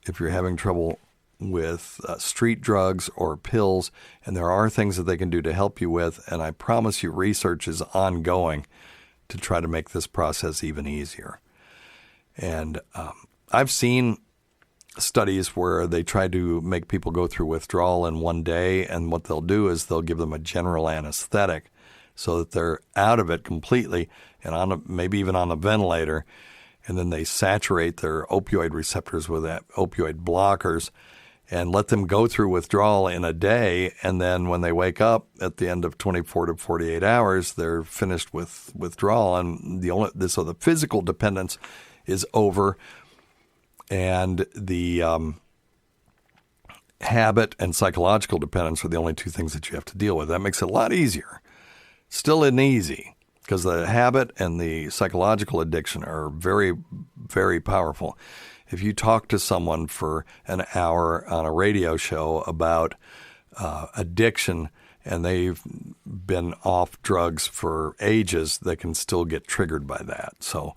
if you're having trouble with street drugs or pills, and there are things that they can do to help you with. And I promise you, research is ongoing to try to make this process even easier. And I've seen studies where they try to make people go through withdrawal in one day, and what they'll do is they'll give them a general anesthetic so that they're out of it completely and maybe even on a ventilator, and then they saturate their opioid receptors with opioid blockers and let them go through withdrawal in a day, and then when they wake up at the end of 24 to 48 hours, they're finished with withdrawal, and so the physical dependence is over, and the habit and psychological dependence are the only two things that you have to deal with. That makes it a lot easier. Still isn't easy because the habit and the psychological addiction are very, very powerful. If you talk to someone for an hour on a radio show about addiction and they've been off drugs for ages, they can still get triggered by that. So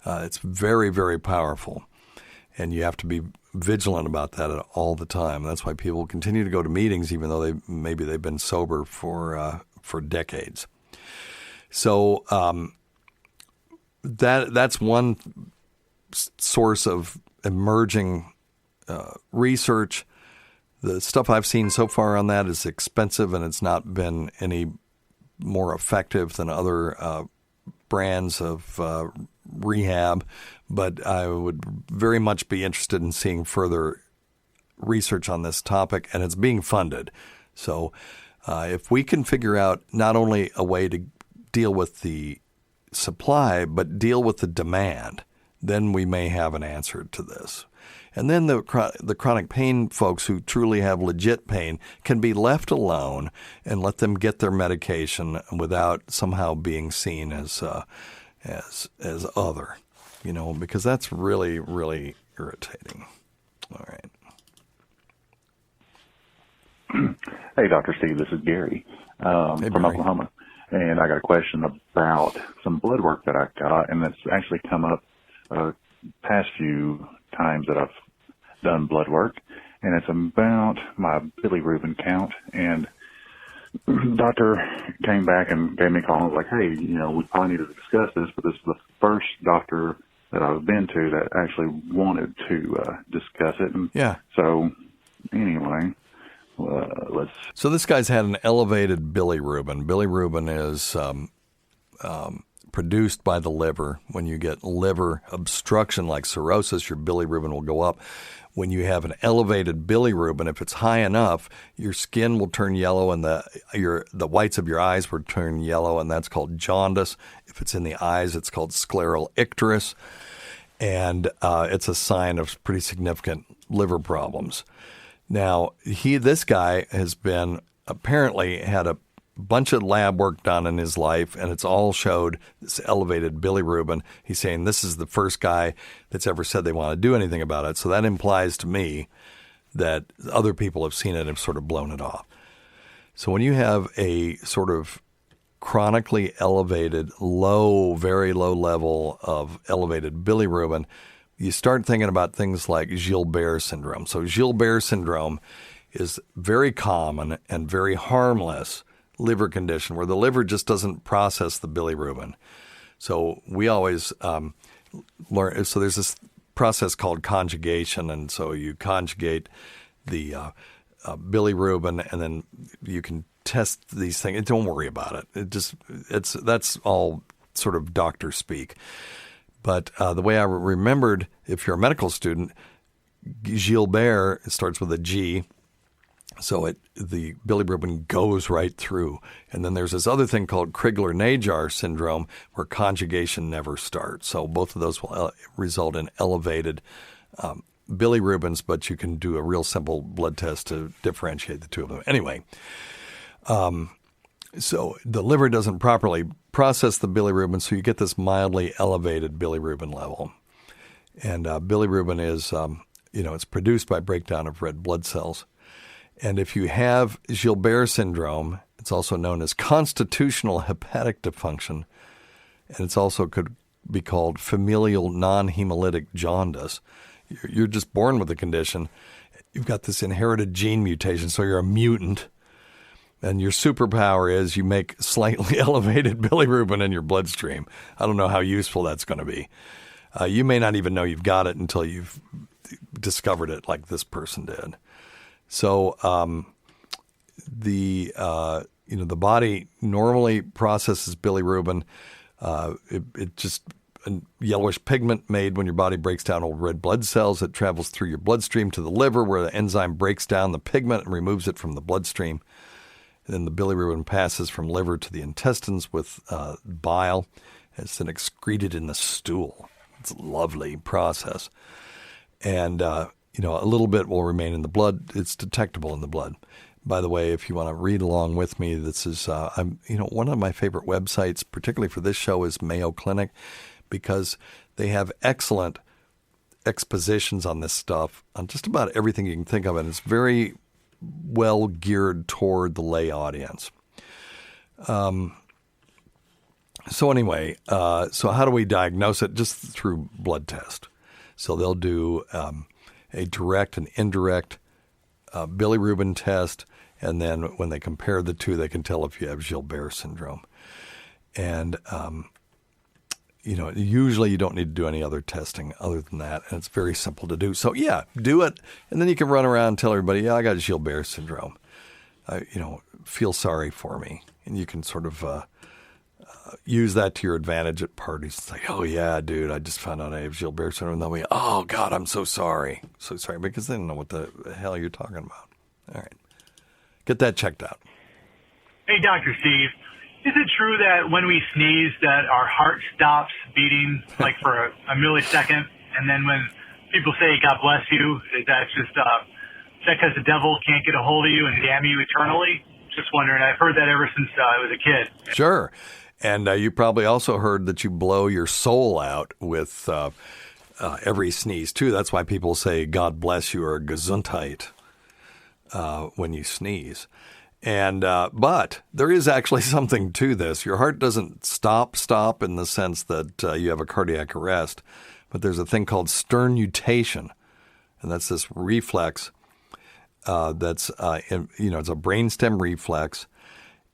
it's very, very powerful. And you have to be vigilant about that all the time. That's why people continue to go to meetings even though they've been sober for decades. So that's one source of emerging research. The stuff I've seen so far on that is expensive, and it's not been any more effective than other brands of rehab. But I would very much be interested in seeing further research on this topic, and it's being funded. So if we can figure out not only a way to deal with the supply, but deal with the demand, then we may have an answer to this. And then the chronic pain folks who truly have legit pain can be left alone and let them get their medication without somehow being seen as other, because that's really, really irritating. All right. Hey, Dr. Steve, this is Gary from Oklahoma. And I got a question about some blood work that I've got, and it's actually come up past few times that I've done blood work, and it's about my bilirubin count. And the doctor came back and gave me a call and was like, hey, we probably need to discuss this, but this is the first doctor that I've been to that actually wanted to discuss it. And yeah. So anyway, So this guy's had an elevated bilirubin. Bilirubin is produced by the liver. When you get liver obstruction like cirrhosis, your bilirubin will go up. When you have an elevated bilirubin, if it's high enough, your skin will turn yellow and the whites of your eyes will turn yellow, and that's called jaundice. If it's in the eyes, it's called scleral icterus, and it's a sign of pretty significant liver problems. Now, this guy has apparently had a bunch of lab work done in his life, and it's all showed this elevated bilirubin. He's saying this is the first guy that's ever said they want to do anything about it. So that implies to me that other people have seen it and have sort of blown it off. So when you have a sort of chronically elevated, very low level of elevated bilirubin, you start thinking about things like Gilbert Syndrome. So Gilbert Syndrome is very common and very harmless liver condition where the liver just doesn't process the bilirubin. So we always learn. So there's this process called conjugation, and so you conjugate the bilirubin, and then you can test these things. Don't worry about it. That's all sort of doctor speak. But the way I remembered, if you're a medical student, Gilbert, it starts with a G, so the bilirubin goes right through. And then there's this other thing called Crigler-Najjar syndrome where conjugation never starts. So both of those will result in elevated bilirubins, but you can do a real simple blood test to differentiate the two of them. Anyway, so the liver doesn't properly process the bilirubin, so you get this mildly elevated bilirubin level. And bilirubin is, it's produced by breakdown of red blood cells. And if you have Gilbert syndrome, it's also known as constitutional hepatic dysfunction, and it's also could be called familial non-hemolytic jaundice. You're just born with the condition. You've got this inherited gene mutation, so you're a mutant. And your superpower is you make slightly elevated bilirubin in your bloodstream. I don't know how useful that's going to be. You may not even know you've got it until you've discovered it, like this person did. So the body normally processes bilirubin. It just a yellowish pigment made when your body breaks down old red blood cells. It travels through your bloodstream to the liver, where the enzyme breaks down the pigment and removes it from the bloodstream. And then the bilirubin passes from liver to the intestines with bile. It's then excreted in the stool. It's a lovely process. And, a little bit will remain in the blood. It's detectable in the blood. By the way, if you want to read along with me, this is, one of my favorite websites, particularly for this show, is Mayo Clinic, because they have excellent expositions on this stuff, on just about everything you can think of. And it's very well geared toward the lay audience. So how do we diagnose it? Just through blood test. So they'll do a direct and indirect bilirubin test, and then when they compare the two, they can tell if you have Gilbert syndrome. And usually you don't need to do any other testing other than that, and it's very simple to do. So yeah, do it, and then you can run around and tell everybody, yeah, I got Gilbert syndrome. Feel sorry for me, and you can sort of use that to your advantage at parties. It's like, oh yeah, dude, I just found out I have Gilbert syndrome. And they'll be, oh God, I'm so sorry, because they don't know what the hell you're talking about. All right, get that checked out. Hey, Dr. Steve. Is it true that when we sneeze that our heart stops beating like for a millisecond? And then when people say, God bless you, is that just because the devil can't get a hold of you and damn you eternally? Just wondering. I've heard that ever since I was a kid. Sure. And you probably also heard that you blow your soul out with every sneeze, too. That's why people say, God bless you, or Gesundheit when you sneeze. And but there is actually something to this. Your heart doesn't stop in the sense that you have a cardiac arrest, but there's a thing called sternutation, and that's this reflex that's it's a brainstem reflex,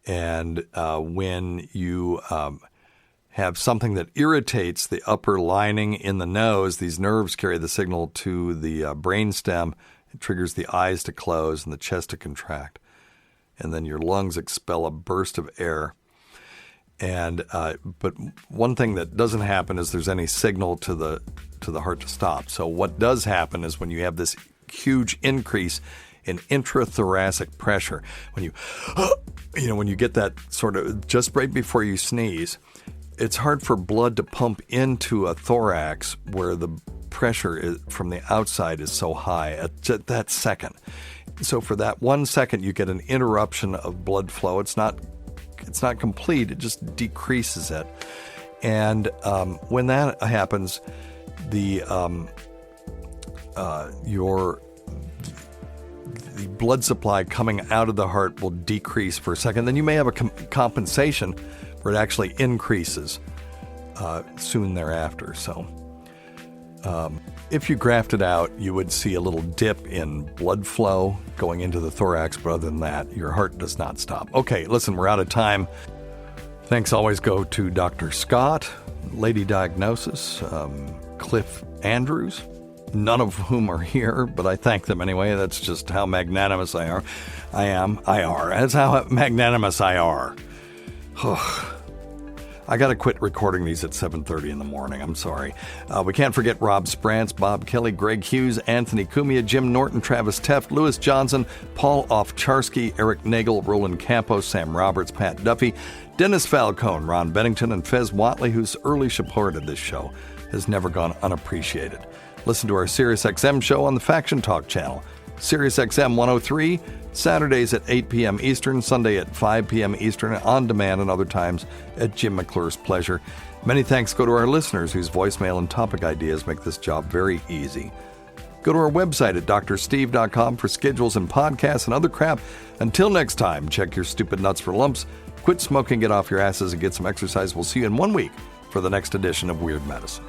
and when you have something that irritates the upper lining in the nose, these nerves carry the signal to the brainstem. It triggers the eyes to close and the chest to contract. And then your lungs expel a burst of air. And but one thing that doesn't happen is there's any signal to the heart to stop. So what does happen is when you have this huge increase in intrathoracic pressure, when you get that sort of just right before you sneeze, it's hard for blood to pump into a thorax where the pressure from the outside is so high at that second. So for that 1 second, you get an interruption of blood flow. It's not complete. It just decreases it. And when that happens, the blood supply coming out of the heart will decrease for a second. Then you may have a compensation where it actually increases soon thereafter. So if you graphed it out, you would see a little dip in blood flow going into the thorax, but other than that, your heart does not stop. Okay, listen, we're out of time. Thanks always go to Dr. Scott, Lady Diagnosis, Cliff Andrews, none of whom are here, but I thank them anyway. That's just how magnanimous I am. That's how magnanimous I are. I got to quit recording these at 7:30 in the morning. I'm sorry. We can't forget Rob Sprance, Bob Kelly, Greg Hughes, Anthony Cumia, Jim Norton, Travis Teft, Louis Johnson, Paul Ofcharsky, Eric Nagel, Roland Campos, Sam Roberts, Pat Duffy, Dennis Falcone, Ron Bennington, and Fez Watley, whose early support of this show has never gone unappreciated. Listen to our SiriusXM show on the Faction Talk channel. SiriusXM 103, Saturdays at 8 p.m. Eastern, Sunday at 5 p.m. Eastern, on demand and other times at Jim McClure's pleasure. Many thanks go to our listeners whose voicemail and topic ideas make this job very easy. Go to our website at drsteve.com for schedules and podcasts and other crap. Until next time, check your stupid nuts for lumps, quit smoking, get off your asses, and get some exercise. We'll see you in 1 week for the next edition of Weird Medicine.